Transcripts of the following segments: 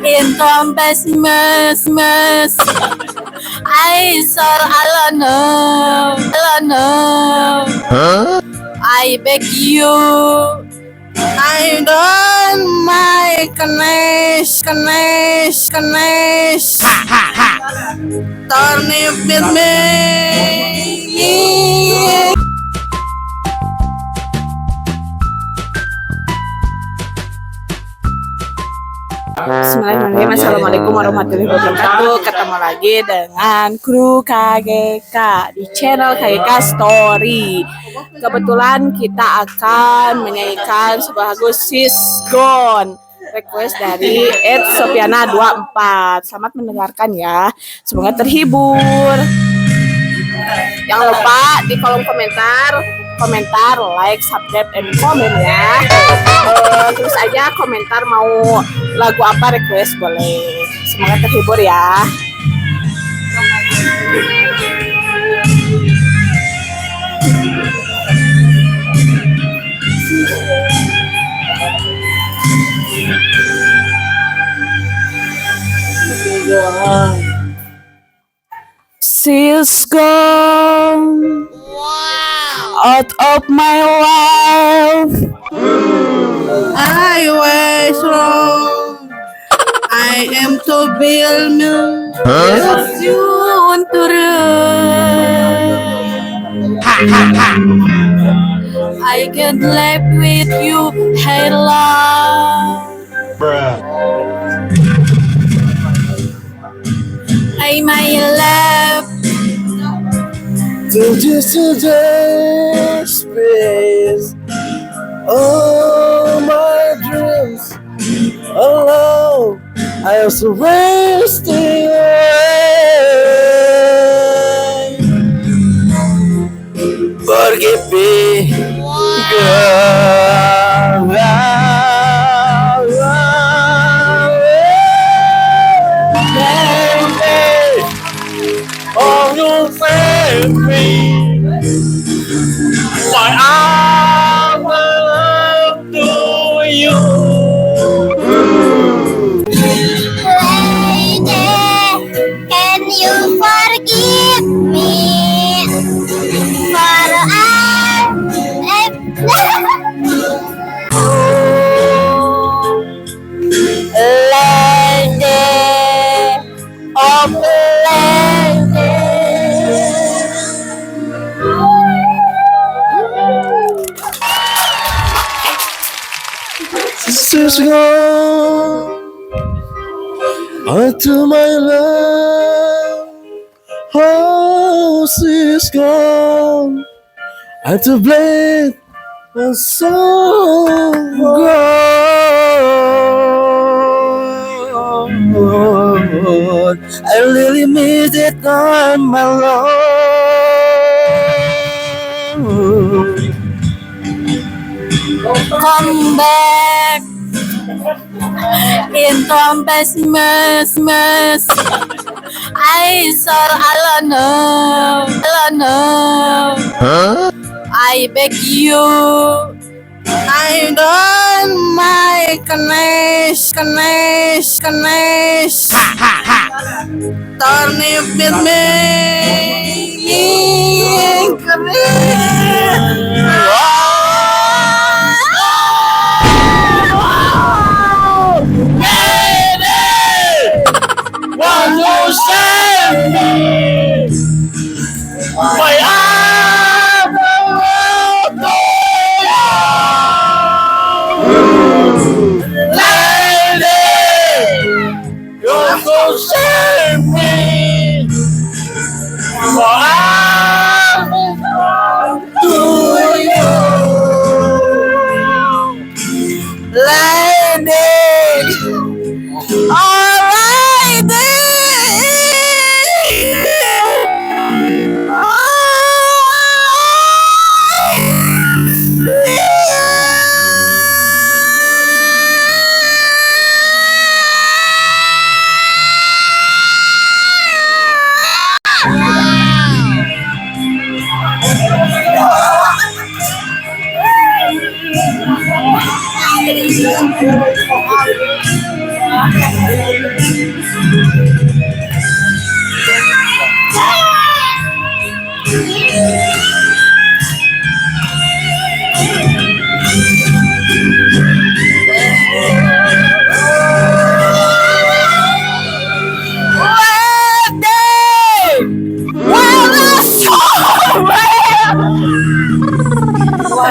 In Trompes mes I sir alone I beg you I don't my kenes turn it with me. Bismillahirrahmanirrahim. Assalamualaikum warahmatullahi wabarakatuh. Ketemu lagi dengan kru KGK di channel KGK Story. Kebetulan kita akan menyanyikan sebuah lagu She's Gone, request dari Ed Sofiana 24. Selamat mendengarkan ya. Semoga terhibur. Jangan lupa di kolom komentar, like, subscribe, and komen ya. Terus aja komentar mau lagu apa request boleh. Semoga terhibur ya. She's gone out of my life. I was wrong. I am to build me. You want to run. I can't live with you, hey love. I my love. To just space. All my dreams alone, I am so wasting away. Forgive me, girl. Baby, oh, you save me. Why I love to you. Lady, can you forgive me for Lady, oh lady. She's gone unto my love. Oh, she's gone unto blade and so gone. I really miss it on my Lord. Come back in Trompes mes I sir alone I beg you I don't my kenes turn it with me. One more save me. My arm around you. Lady, you're so save me. My arm to you. Lady, alright then. My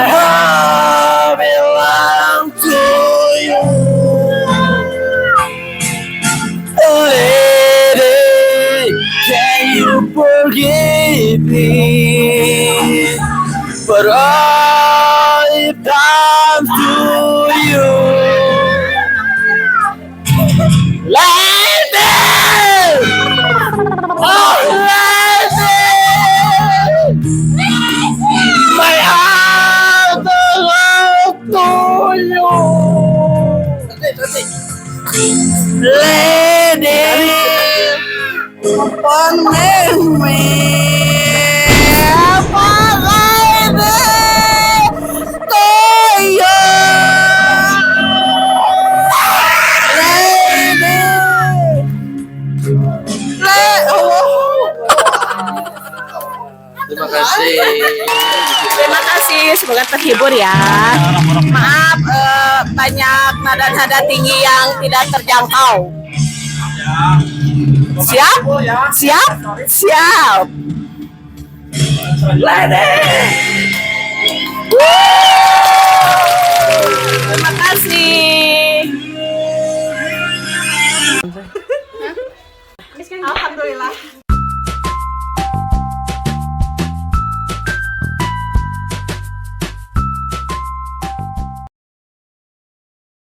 heart belongs to you. Oh, lady, can you forgive me? But all it comes to you. Lady! Oh, lady! My heart belongs to you. Lady, upon me, upon lady, to you. Lady, terima kasih. Terima kasih, semoga terhibur ya. Maaf banyak nada-nada tinggi yang tidak terjangkau. Siap? Siap? Siap. Lady. Terima kasih.